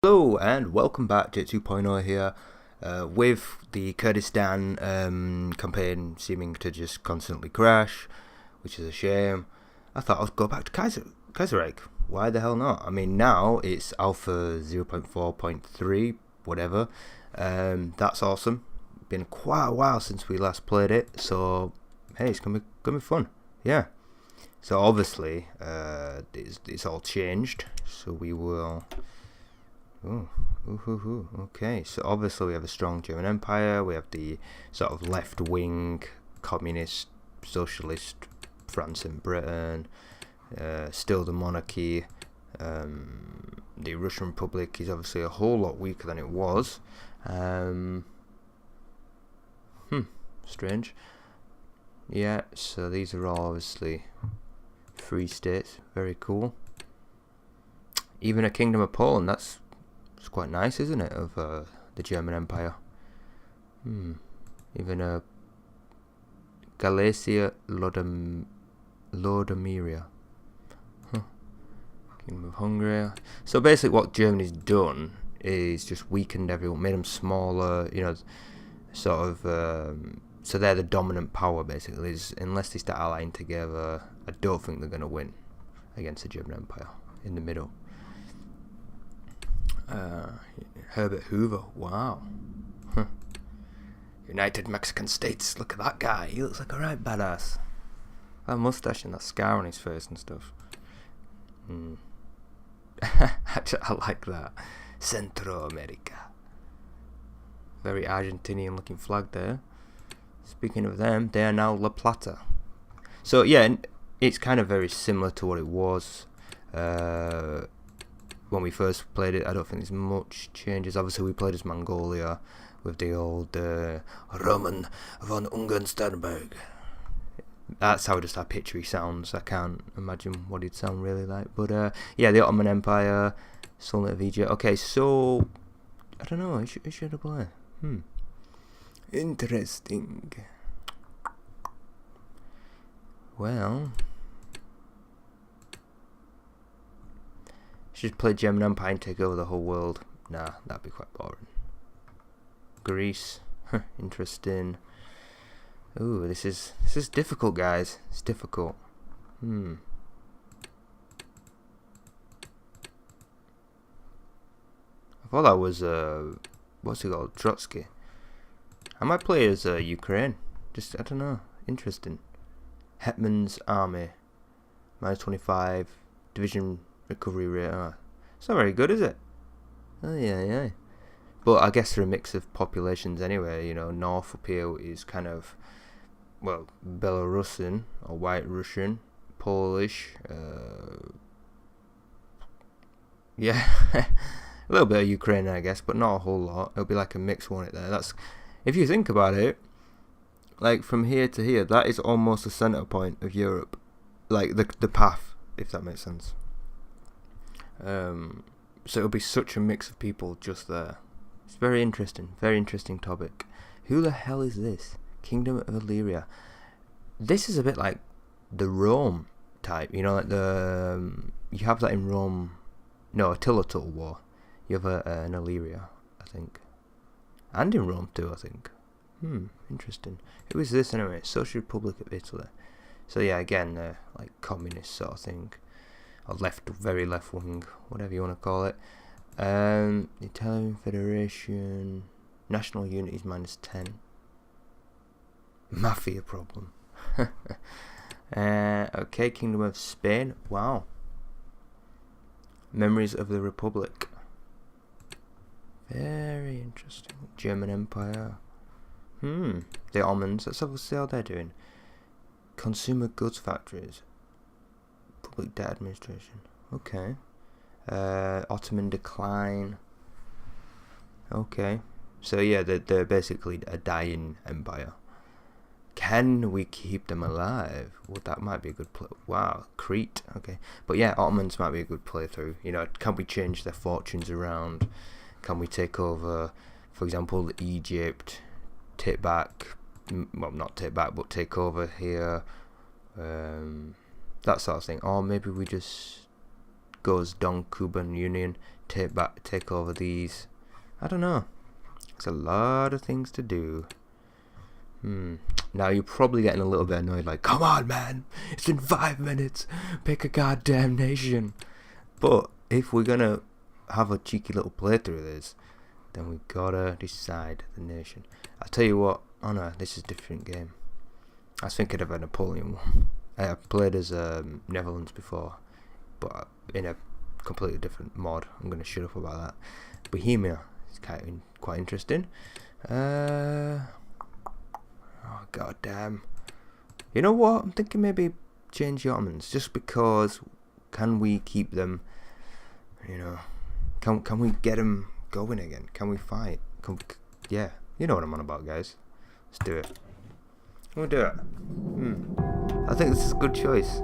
Hello and welcome back to 2.0 here, with the Kurdistan campaign seeming to just constantly crash, which is a shame. I thought I'd go back to Kaiserreich. Why the hell not? I mean, now it's alpha 0.4.3, whatever. That's awesome. Been quite a while since we last played it, so hey, it's gonna be fun. Yeah. So obviously, it's all changed. So we will. Okay, so obviously we have a strong German Empire, we have the sort of left-wing communist socialist France and Britain, still the monarchy. The Russian Republic is obviously a whole lot weaker than it was. Strange. Yeah, so these are all obviously free states, very cool. Even a Kingdom of Poland, that's quite nice, isn't it, of the German Empire. Even a Galicia Lodomeria. Kingdom of Hungary. So basically what Germany's done is just weakened everyone, made them smaller, sort of, so they're the dominant power basically. Unless they start allying together, I don't think they're going to win against the German Empire in the middle. Herbert Hoover, wow. United Mexican States, look at that guy, he looks like a right badass. That mustache and that scar on his face and stuff. Actually, I like that. Centro America. Very Argentinian looking flag there. Speaking of them, they are now La Plata. So yeah, it's kind of very similar to what it was when we first played it. I don't think there's much changes. Obviously we played as Mongolia with the old Roman von Ungern-Sternberg. That's how just I picture he sounds. I can't imagine what he'd sound really like. But yeah, the Ottoman Empire, Sultanate of Egypt. Okay, so I don't know, who should I play? Interesting. Well, should play German Empire and take over the whole world. Nah, that'd be quite boring. Greece, interesting. Ooh, this is difficult, guys. It's difficult. I thought that was what's it called? Trotsky. I might play as Ukraine. Just, I don't know. Interesting. Hetman's army. -25. Division recovery rate. It's not very good, is it? Oh yeah. But I guess they're a mix of populations anyway. North up here is kind of, well, Belarusian or White Russian, Polish. Yeah, a little bit of Ukraine, I guess, but not a whole lot. It'll be like a mix, won't it? That's, if you think about it, like from here to here, that is almost the center point of Europe, like the path, if that makes sense. So it'll be such a mix of people just there. It's very interesting topic. Who the hell is this? Kingdom of Illyria. This is a bit like the Rome type, like you have that in Rome. No, Attila Total War. You have an Illyria, I think, and in Rome too, I think. Interesting. Who is this anyway? Social Republic of Italy. So yeah, again, like communist sort of thing. Or very left wing, whatever you want to call it. The Italian Federation, national unity is -10. Mafia problem. Okay, Kingdom of Spain. Wow. Memories of the Republic. Very interesting. German Empire. The Ottomans. Let's see how they're doing. Consumer goods factories. Public debt administration. Okay. Ottoman decline. Okay. So yeah, they're basically a dying empire. Can we keep them alive? Well, that might be a good play. Wow, Crete. Okay. But yeah, Ottomans might be a good playthrough. Can we change their fortunes around? Can we take over, for example, Egypt? Take back, well, not take back, but take over here. That sort of thing. Or maybe we just go as Don Cuban Union, take over these. I don't know. It's a lot of things to do. Now you're probably getting a little bit annoyed, like, come on man, it's been 5 minutes, pick a goddamn nation. But if we're gonna have a cheeky little playthrough of this, then we gotta decide the nation. I'll tell you what, oh no, this is a different game. I was thinking of a Napoleon one. I played as Netherlands before, but in a completely different mod. I'm gonna shut up about that. Bohemia is quite interesting. Oh god damn. You know what? I'm thinking maybe change the Ottomans, just because. Can we keep them? You know, can we get them going again? Can we fight? Yeah, you know what I'm on about, guys. Let's do it. We'll do it. I think this is a good choice.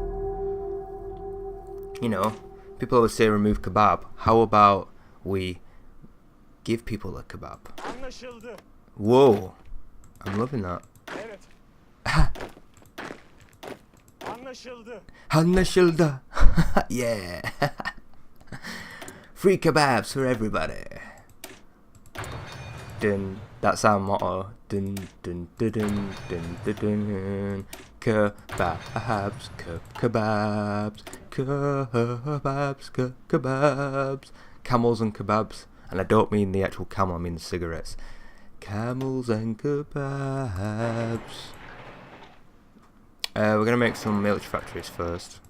You know, people always say remove kebab. How about we give people a kebab? Whoa, I'm loving that. Anlaşıldı. Yeah. Free kebabs for everybody. Dun. That's our motto. Dun dun dun dun dun dun dun. Kebabs, kebabs, kebabs, kebabs. Camels and kebabs. And I don't mean the actual camel, I mean the cigarettes. Camels and kebabs. We're gonna make some military factories first,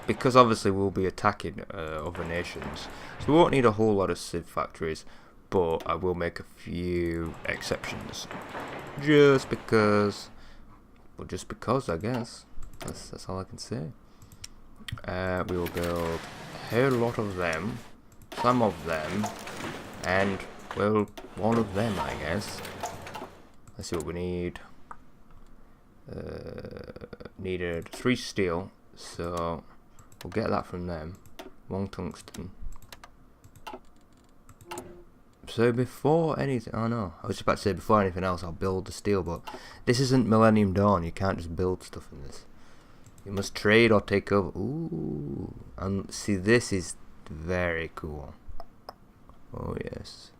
because obviously we'll be attacking other nations, so we won't need a whole lot of civ factories, but I will make a few exceptions, just because. Well, just because, I guess. That's all I can say. We will build a whole lot of them, some of them, and well, one of them, I guess. Let's see what we need. Needed 3 steel, so we'll get that from them. 1 tungsten. So before anything, oh no, I was just about to say before anything else I'll build the steel, but this isn't Millennium Dawn. You can't just build stuff in this. You must trade or take over. Ooh, and see, this is very cool. Oh yes.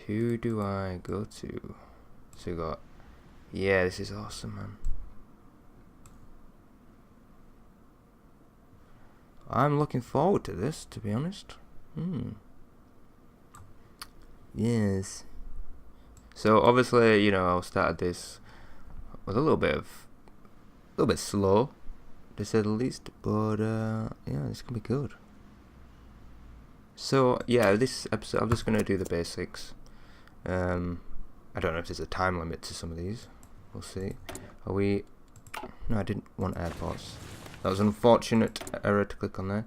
Who do I go to? So we got. Yeah, this is awesome, man. I'm looking forward to this, to be honest. Yes. So obviously, you know, I started this with a little bit slow, to say the least. But yeah, this can be good. So yeah, this episode I'm just gonna do the basics. I don't know if there's a time limit to some of these. We'll see. Are we? No, I didn't want airports. That was an unfortunate error to click on there.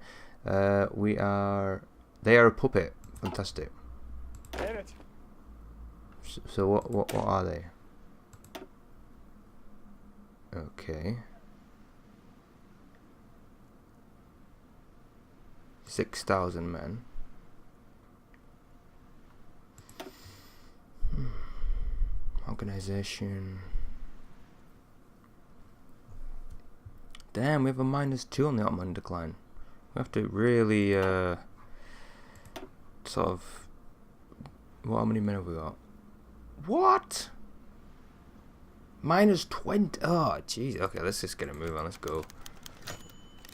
We are. They are a puppet. Fantastic. So what are they? Okay. 6,000 men. Organization. Damn, we have a -2 on the Ottoman decline. We have to really sort of. How many men have we got? What? -20. Oh, jeez. Okay, let's just get a move on. Let's go.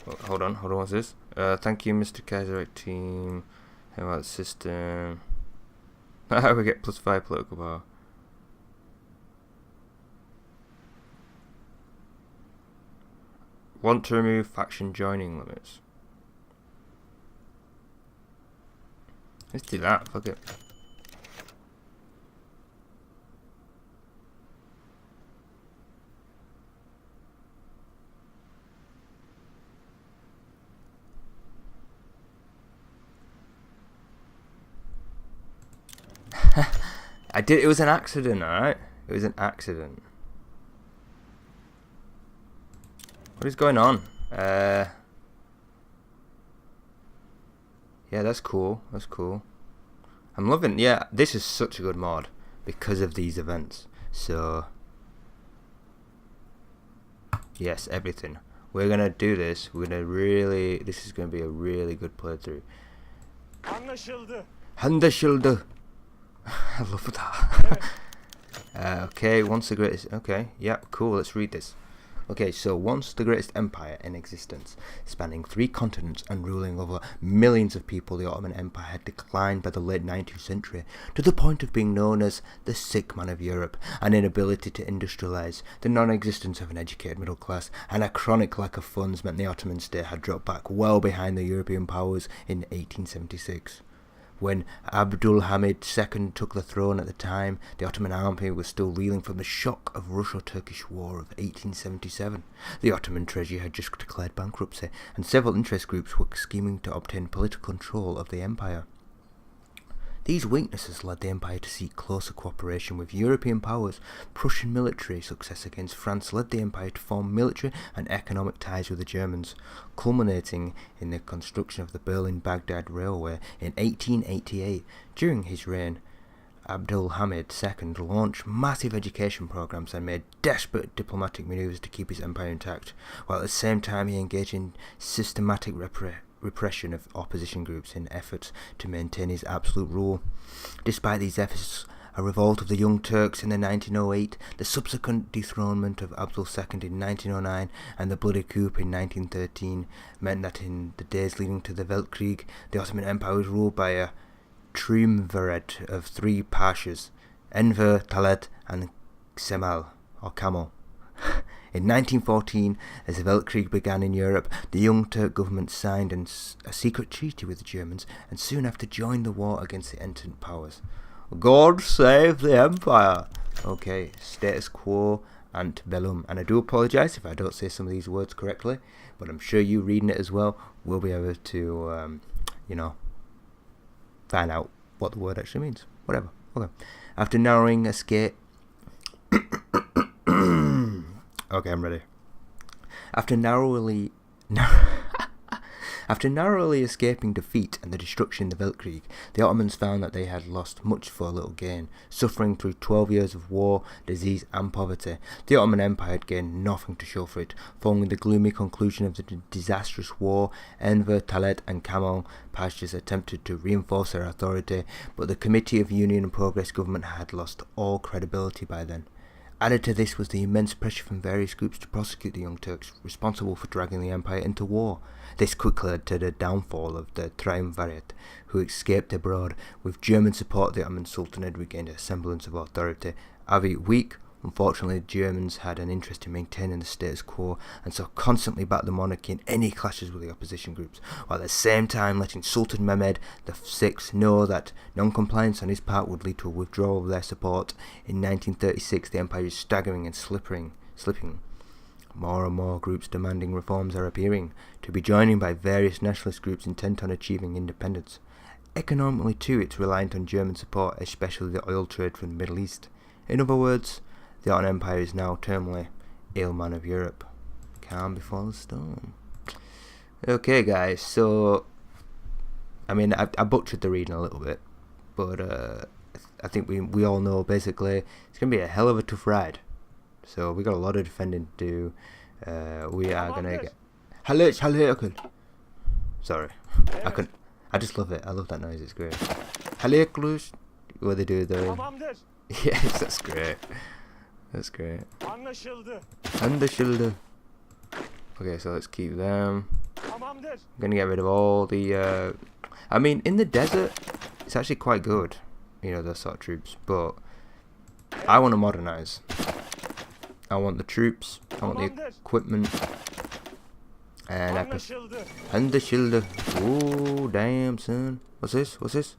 Oh, hold on. What's this? Thank you, Mr. Kaiserreich team. How about the system? We get +5 political power. Want to remove faction joining limits. Let's do that. Fuck it. I did. It was an accident, alright? It was an accident. What is going on? Yeah, that's cool. That's cool. I'm loving. Yeah, this is such a good mod because of these events. So yes, everything. We're gonna do this. This is gonna be a really good playthrough. Anlaşıldı. I love that. Okay, once the greatest... Okay, yeah, cool, let's read this. Okay, so once the greatest empire in existence, spanning 3 continents and ruling over millions of people, the Ottoman Empire had declined by the late 19th century to the point of being known as the sick man of Europe, an inability to industrialise, the non-existence of an educated middle class, and a chronic lack of funds meant the Ottoman state had dropped back well behind the European powers in 1876. When Abdul Hamid II took the throne at the time, the Ottoman army was still reeling from the shock of Russo-Turkish War of 1877. The Ottoman treasury had just declared bankruptcy, and several interest groups were scheming to obtain political control of the empire. These weaknesses led the empire to seek closer cooperation with European powers. Prussian military success against France led the empire to form military and economic ties with the Germans, culminating in the construction of the Berlin-Baghdad Railway in 1888. During his reign, Abdul Hamid II launched massive education programs and made desperate diplomatic maneuvers to keep his empire intact, while at the same time he engaged in systematic repression of opposition groups in efforts to maintain his absolute rule. Despite these efforts, a revolt of the Young Turks in 1908, the subsequent dethronement of Abdul II in 1909, and the bloody coup in 1913 meant that in the days leading to the Weltkrieg, the Ottoman Empire was ruled by a triumvirate of 3 pashas, Enver, Talat, and Kemal, or Camel. In 1914, as the Weltkrieg began in Europe, the Young Turk government signed a secret treaty with the Germans and soon after joined the war against the entrant powers. God save the empire! Okay, status quo ante bellum. And I do apologise if I don't say some of these words correctly, but I'm sure you reading it as well will be able to, find out what the word actually means. Whatever. Okay. After narrowing escape... Okay, I'm ready. After narrowly escaping defeat and the destruction in the Weltkrieg, the Ottomans found that they had lost much for little gain, suffering through 12 years of war, disease and poverty. The Ottoman Empire had gained nothing to show for it. Following the gloomy conclusion of the disastrous war, Enver, Talat and Kemal Pashas attempted to reinforce their authority, but the Committee of Union and Progress government had lost all credibility by then. Added to this was the immense pressure from various groups to prosecute the Young Turks responsible for dragging the empire into war. This quickly led to the downfall of the triumvirate, who escaped abroad. With German support, the Ottoman Sultanate regained a semblance of authority. Albeit weak, unfortunately the Germans had an interest in maintaining the status quo and so constantly backed the monarchy in any clashes with the opposition groups, while at the same time letting Sultan Mehmed VI know that non-compliance on his part would lead to a withdrawal of their support. In 1936 the empire is staggering and slipping. More and more groups demanding reforms are appearing, to be joined by various nationalist groups intent on achieving independence. Economically too, it's reliant on German support, especially the oil trade from the Middle East. In other words, the Ottoman Empire is now terminally ill man of Europe. Calm before the storm. Okay guys, so I mean I butchered the reading a little bit, but I think we all know basically it's going to be a hell of a tough ride. So we got a lot of defending to do. We are going to get... Sorry. I just love it. I love that noise. It's great. What they do though. Yes, that's great. That's great. Anlaşıldı. Okay, so let's keep them. I'm gonna get rid of all the I mean, in the desert it's actually quite good, you know, those sort of troops, but I want to modernize. I want the troops, I want the equipment, and I can... Anlaşıldı. Ooh, damn son. What's this?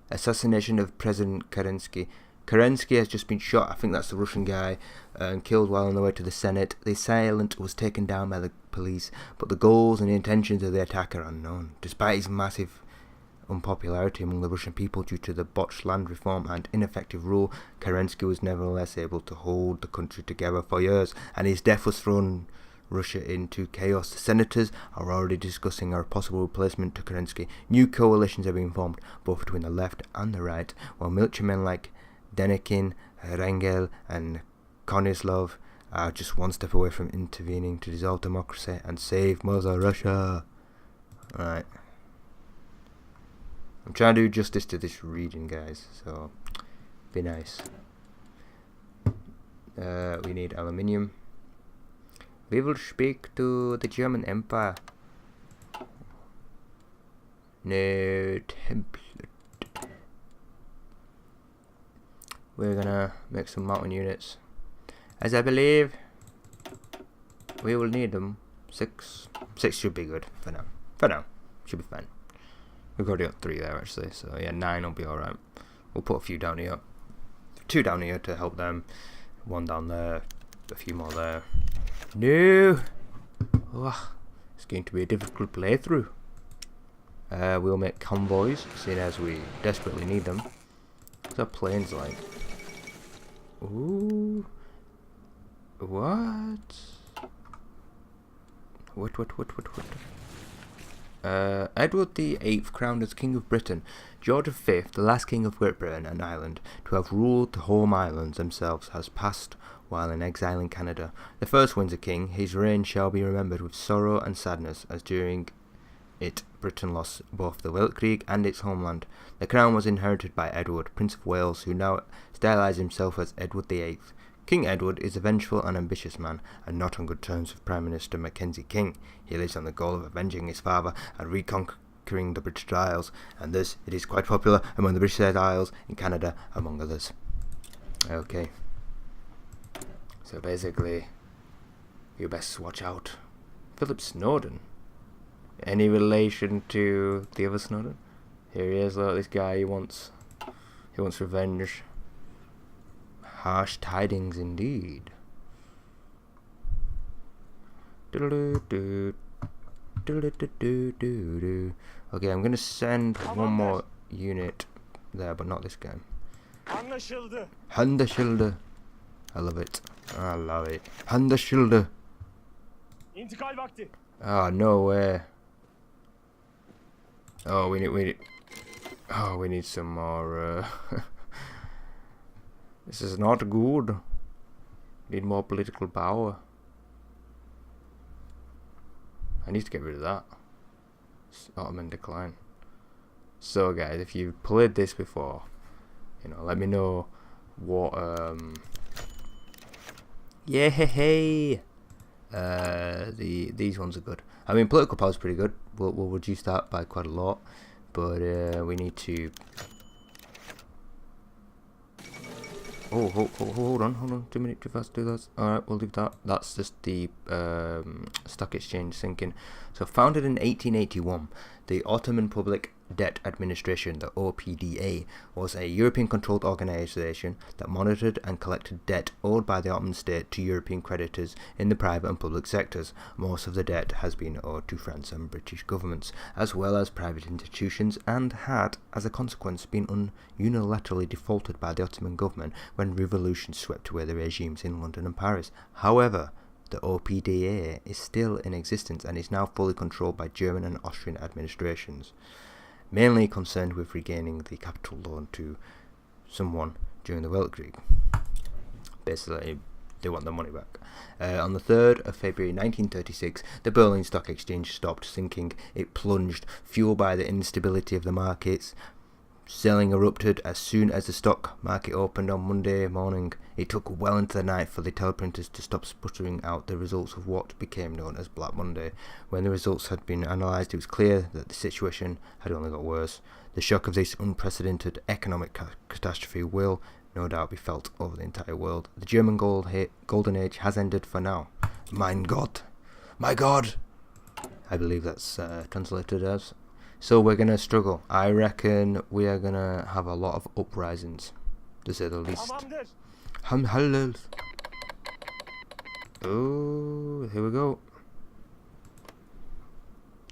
Assassination of President Kerensky. Kerensky has just been shot, I think that's the Russian guy, and killed while on the way to the Senate. The assailant was taken down by the police, but the goals and the intentions of the attack are unknown. Despite his massive unpopularity among the Russian people due to the botched land reform and ineffective rule, Kerensky was nevertheless able to hold the country together for years, and his death was thrown Russia into chaos. The senators are already discussing a possible replacement to Kerensky. New coalitions are being formed, both between the left and the right, while military men like Denikin, Rengel and Konislov are just one step away from intervening to dissolve democracy and save Mother Russia. Right. I'm trying to do justice to this region, guys, so be nice. We need aluminium. We will speak to the German Empire. No template. We're gonna make some mountain units, as I believe we will need them. Six should be good for now. For now, should be fine. We've already got 3 there actually, so yeah, 9 will be alright. We'll put a few down here. 2 down here to help them. 1 down there. A few more there. No! Oh, it's going to be a difficult playthrough. We'll make convoys, seeing as we desperately need them. What's our planes like? Ooh. What? What? Edward VIII crowned as King of Britain. George V, the last King of Great Britain and Ireland to have ruled the home islands themselves, has passed while in exile in Canada. The first Windsor King, his reign shall be remembered with sorrow and sadness, as during it Britain lost both the Weltkrieg and its homeland. The crown was inherited by Edward, Prince of Wales, who now stylised himself as Edward VIII. King Edward is a vengeful and ambitious man, and not on good terms with Prime Minister Mackenzie King. He lives on the goal of avenging his father and reconquering the British Isles, and thus it is quite popular among the British Isles in Canada, among others. Okay. So basically, you best watch out. Philip Snowden. Any relation to the other Snowden? Here he is, look, this guy, he wants revenge. Harsh tidings indeed. Okay, I'm gonna send one more unit there, but not this guy. Anlaşıldı. I love it. I love it. Anlaşıldı. Oh, no way. Oh, we need some more. This is not good. Need more political power. I need to get rid of that. Ottoman decline. So guys, if you've played this before, you know, let me know what yeah, hey. These ones are good. I mean, political power is pretty good. We'll reduce that by quite a lot, but we need to. Oh, hold on. 2 minutes too fast to do that. Alright, we'll leave that. That's just the stock exchange sinking. So, founded in 1881, the Ottoman Public Debt Administration, the OPDA, was a European-controlled organisation that monitored and collected debt owed by the Ottoman state to European creditors in the private and public sectors. Most of the debt has been owed to France and British governments, as well as private institutions, and had, as a consequence, been unilaterally defaulted by the Ottoman government when revolution swept away the regimes in London and Paris. However, the OPDA is still in existence and is now fully controlled by German and Austrian administrations, mainly concerned with regaining the capital loan to someone during the Weltkrieg. Basically, they want their money back. On the 3rd of February 1936, the Berlin Stock Exchange stopped sinking. It plunged, fueled by the instability of the markets. Selling erupted as soon as the stock market opened on Monday morning. It took well into the night for the teleprinters to stop sputtering out the results of what became known as Black Monday. When the results had been analysed, it was clear that the situation had only got worse. The shock of this unprecedented economic catastrophe will, no doubt, be felt over the entire world. The German golden age has ended for now. Mein Gott! My God! I believe that's translated as. So we're going to struggle. I reckon we are going to have a lot of uprisings, to say the least. Oh, here we go.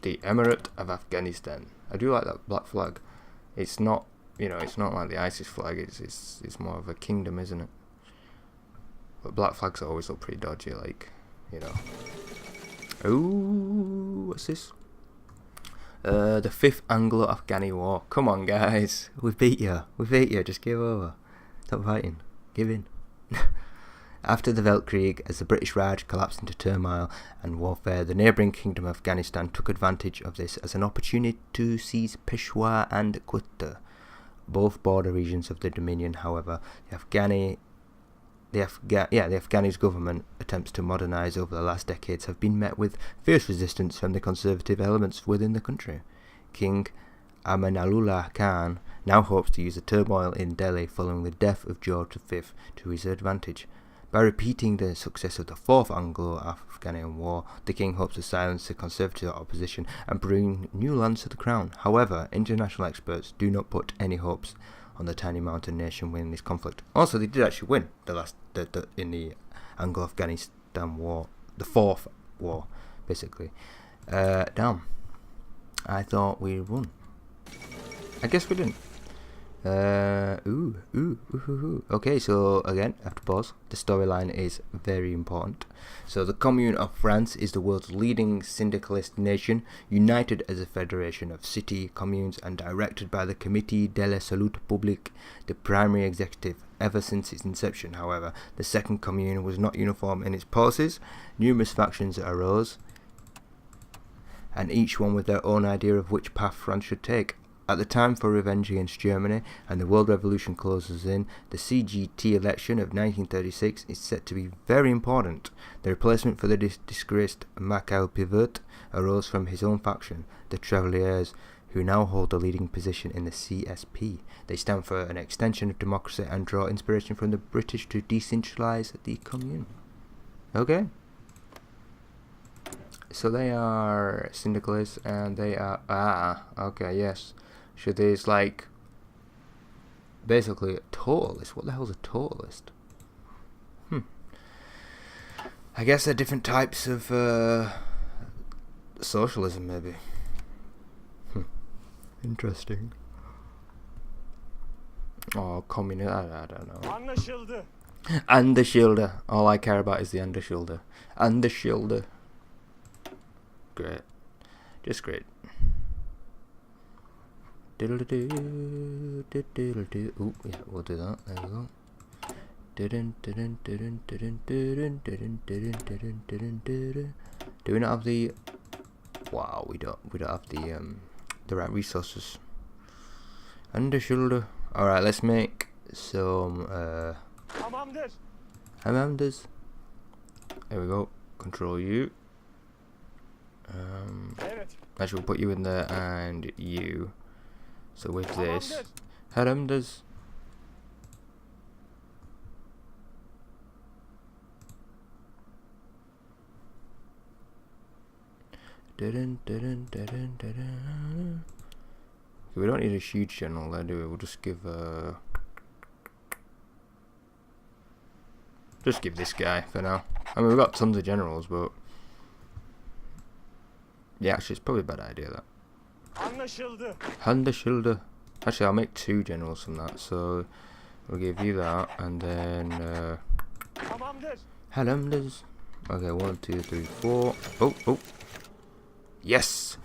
The Emirate of Afghanistan. I do like that black flag. It's not, you know, it's not like the ISIS flag. It's more of a kingdom, isn't it? But black flags always look pretty dodgy, like, you know. Oh, what's this? The 5th Anglo-Afghani War. Come on, guys. We beat you. Just give over. Stop fighting. Give in. After the Weltkrieg, as the British Raj collapsed into turmoil and warfare, the neighbouring kingdom of Afghanistan took advantage of this as an opportunity to seize Peshawar and Quetta, both border regions of the Dominion. However, the Afghanis government attempts to modernise over the last decades have been met with fierce resistance from the conservative elements within the country. King Amanullah Khan now hopes to use the turmoil in Delhi following the death of George V to his advantage. By repeating the success of the Fourth Anglo-Afghan War, the king hopes to silence the conservative opposition and bring new lands to the crown. However, international experts do not put any hopes on the tiny mountain nation winning this conflict. Also, they did actually win in the Anglo-Afghanistan War, the Fourth War, basically. Damn. I thought we won. I guess we didn't. Okay, so again, I have to pause. The storyline is very important. So the Commune of France is the world's leading syndicalist nation, united as a federation of city communes and directed by the Comité de la Salute Publique, the primary executive. Ever since its inception, however, the second commune was not uniform in its policies. Numerous factions arose, and each one with their own idea of which path France should take. At the time for revenge against Germany and the World Revolution closes in, the CGT election of 1936 is set to be very important. The replacement for the disgraced Mikhail Pivot arose from his own faction, the Traveliers, who now hold the leading position in the CSP. They stand for an extension of democracy and draw inspiration from the British to decentralise the commune. Okay. So they are syndicalists and they are... okay, yes. So there's like... basically a totalist. What the hell's a totalist? I guess they're different types of socialism, maybe. Interesting. Oh, communist. I don't know. Anlaşıldı. All I care about is the Anlaşıldı. Anlaşıldı. Great. Just great. Diddle-do, diddle-do. Ooh, yeah, we'll do that. There we go. Do we not have the... wow, we don't have the right resources. Anlaşıldı. Alright, let's make some Hamamders. There we go. Control U. Actually, we'll put you in there and you. So with this, Hamamders. We don't need a huge general there, do we? We'll just give this guy for now. I mean, we've got tons of generals, but yeah, actually, it's probably a bad idea that. Anlaşıldı. Actually, I'll make 2 generals from that. So we'll give you that, and then Hamamders. Okay, 1, 2, 3, 4. Oh. Yes!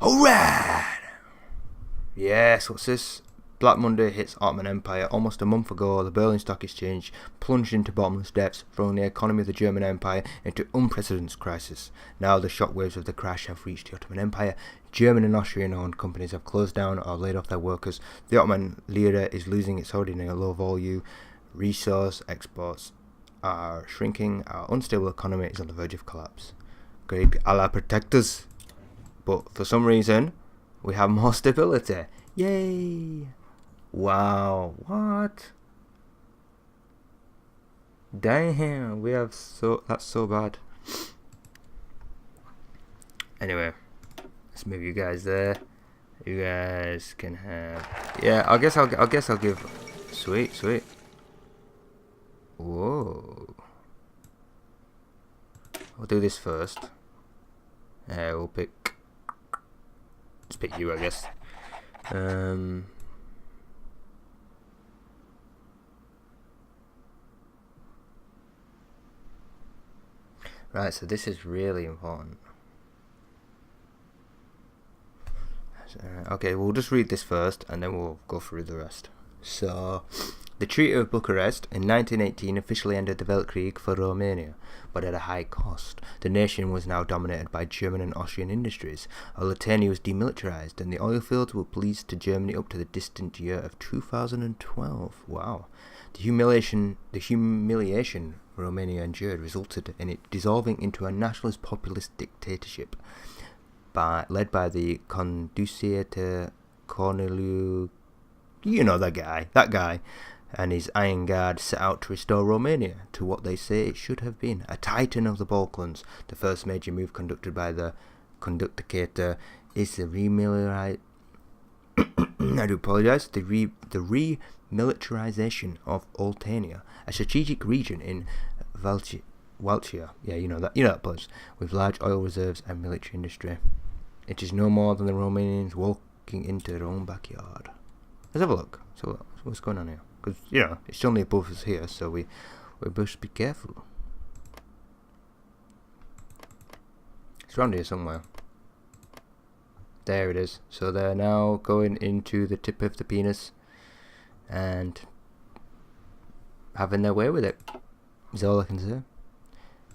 Alright! Yes, what's this? Black Monday hits Ottoman Empire. Almost a month ago, the Berlin Stock Exchange plunged into bottomless depths, throwing the economy of the German Empire into unprecedented crisis. Now the shockwaves of the crash have reached the Ottoman Empire. German and Austrian-owned companies have closed down or laid off their workers. The Ottoman lira is losing its holding in a low volume. Resource exports are shrinking. Our unstable economy is on the verge of collapse. Great Allah protect us. But for some reason, we have more stability. Yay! Wow, what? Damn, we have that's so bad. Anyway, let's move you guys there. You guys can have... yeah, I guess I'll give... Sweet. Whoa. We'll do this first. We'll pick... let's pick you, I guess. Right, so this is really important. Okay, we'll just read this first and then we'll go through the rest. So, The Treaty of Bucharest in 1918 officially ended the Weltkrieg for Romania, but at a high cost. The nation was now dominated by German and Austrian industries. Oltenia was demilitarized, and the oil fields were leased to Germany up to the distant year of 2012. Wow. The humiliation Romania endured resulted in it dissolving into a nationalist populist dictatorship led by the Consolidating Corneliu, you know that guy, and his iron guard set out to restore Romania to what they say it should have been, a titan of the Balkans. The first major move conducted by the Conductator is the remilitarization of Oltenia, a strategic region in Wallachia, you know that place, with large oil reserves and military industry. It is no more than the Romanians walking into their own backyard. Let's have a look. So what's going on here? Because it's only above us here, so we must be careful. It's around here somewhere. There it is. So they're now going into the tip of the penis and having their way with it. Is all I can say.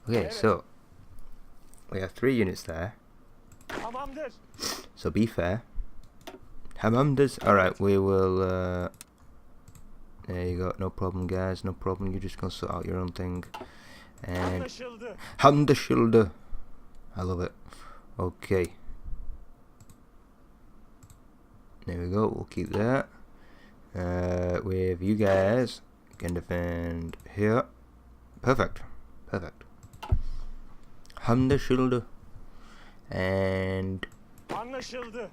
Okay, so we have 3 units there. So be fair. Hamamdas. Alright, we will there you go, no problem guys, no problem, you're just gonna sort out your own thing. And Hamdashilde. I love it. Okay. There we go, we'll keep that. With you guys can defend here. Perfect. Hamdashilde. And Hamdashilde.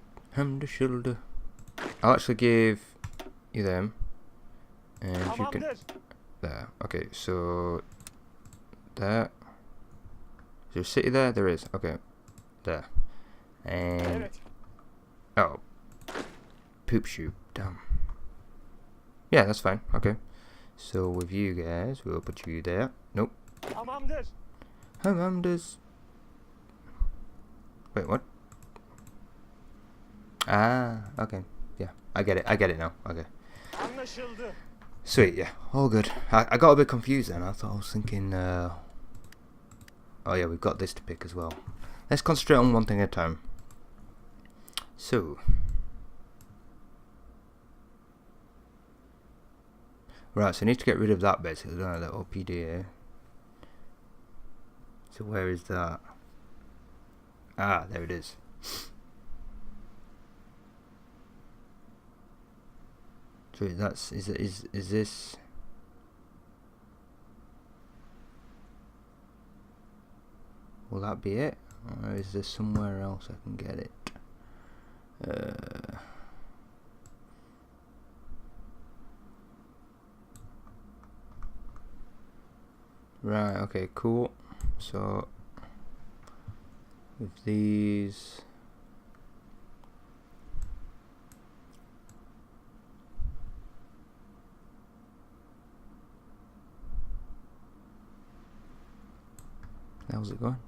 I'll actually give you them. And you can there. Okay, so there. Is there a city there? There is. Okay. There. And oh, poop shoot. Damn. Yeah, that's fine. Okay. So with you guys, we'll put you there. Nope. Hamamdas. Wait, what? Ah, okay. Yeah, I get it now. Okay. Sweet, yeah, all good. I got a bit confused then. I was thinking, oh yeah, we've got this to pick as well. Let's concentrate on one thing at a time. So, right, so I need to get rid of that basically, don't I? The OPDA. So where is that? Ah, there it is. So that's is this? Will that be it, or is there somewhere else I can get it? Right. Okay. Cool. So with these. How's it going?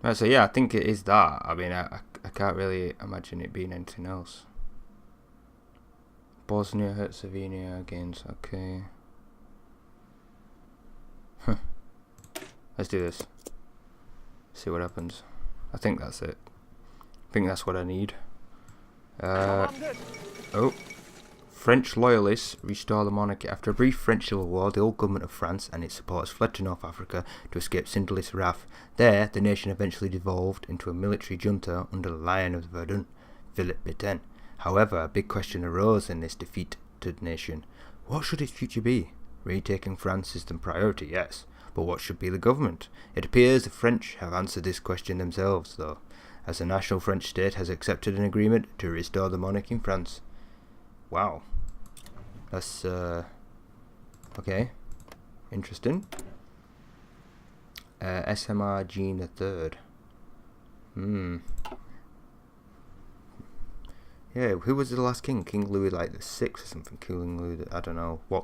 Right, so yeah, I think it is that. I mean, I can't really imagine it being anything else. Bosnia Herzegovina against, okay. Let's do this. See what happens. I think that's it. I think that's what I need. Oh. French loyalists restore the monarchy. After a brief French civil war, the old government of France and its supporters fled to North Africa to escape Syndicalist wrath. There, the nation eventually devolved into a military junta under the Lion of Verdun, Philippe Pétain. However, a big question arose in this defeated nation. What should its future be? Retaking France is the priority, yes, but what should be the government? It appears the French have answered this question themselves, though, as the national French state has accepted an agreement to restore the monarchy in France. Wow. That's, okay. Interesting. SMR Jean III. Yeah, who was the last king? King Louis, like, the 6th or something? King Louis, I don't know what.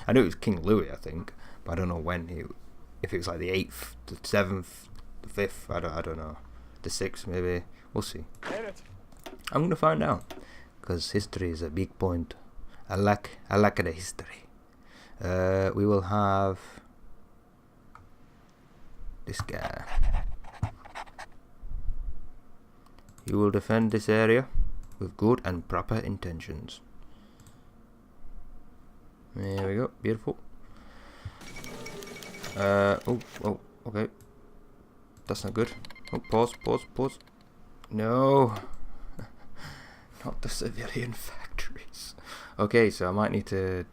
I know it was King Louis, I think, but I don't know when he, if it was like the 8th, the 7th, the 5th, I don't know. The 6th, maybe. We'll see. I'm going to find out, because history is a big point. I like the history. We will have this guy. You will defend this area with good and proper intentions. There we go, beautiful. Oh, okay. That's not good. Oh, pause. No. Not the civilian factories. Okay, so I might need to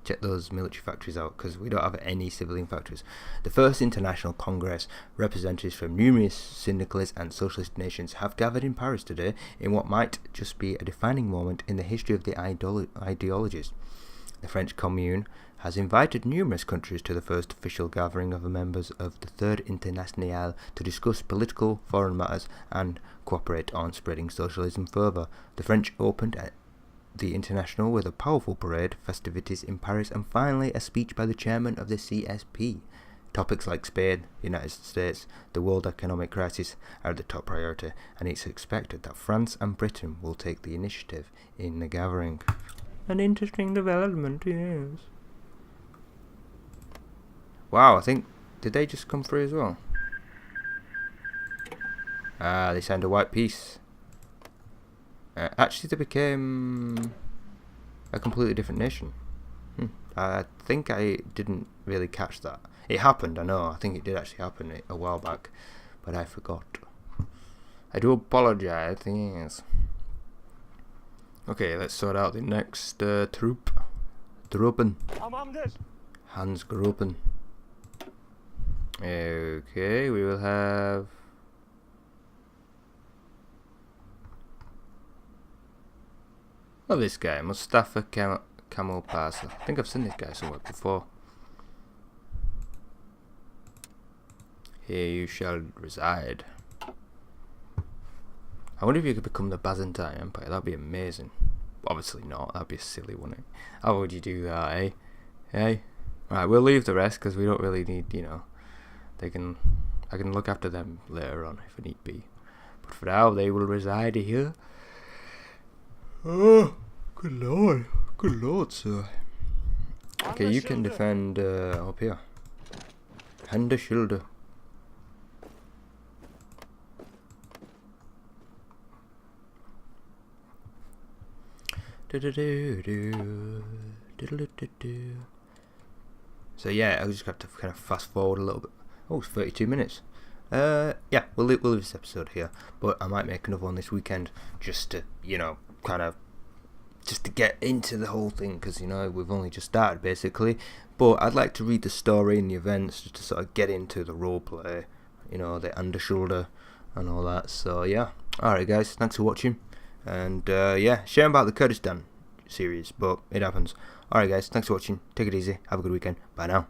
check those military factories out because we don't have any civilian factories. The First International Congress, representatives from numerous syndicalist and socialist nations have gathered in Paris today in what might just be a defining moment in the history of the ideologies. The French Commune has invited numerous countries to the first official gathering of the members of the Third Internationale to discuss political, foreign matters and cooperate on spreading socialism further. The French opened the International with a powerful parade, festivities in Paris, and finally a speech by the chairman of the CSP. Topics like Spain, the United States, the world economic crisis are the top priority, and it's expected that France and Britain will take the initiative in the gathering. An interesting development, yes. Wow, I think, did they just come through as well? They signed a white peace. Actually, they became a completely different nation. I think I didn't really catch that. It happened, I know. I think it did actually happen a while back, but I forgot. I do apologize. Yes. Okay, let's sort out the next troop. Truppen. Hans Gruppen. Okay, we will have... Oh, this guy, Mustafa Kemal Pasha. I think I've seen this guy somewhere before. Here you shall reside. I wonder if you could become the Byzantine Empire. That'd be amazing. Obviously not. That'd be silly, wouldn't it? How would you do that, eh? Hey? Right, we'll leave the rest because we don't really need, you know. I can look after them later on if need be. But for now, they will reside here. Oh, good lord, sir. Okay, you can defend up here. Hand a shoulder. So yeah, I just have to kind of fast forward a little bit. Oh, it's 32 minutes. Yeah, we'll leave this episode here, but I might make another one this weekend just to, you know, kind of just to get into the whole thing, because, you know, we've only just started basically. But I'd like to read the story and the events just to sort of get into the role play, you know, the undershoulder and all that. So yeah, alright guys, thanks for watching, and yeah, shame about the Kurdistan series, but it happens. Alright guys, thanks for watching, take it easy, have a good weekend, bye now.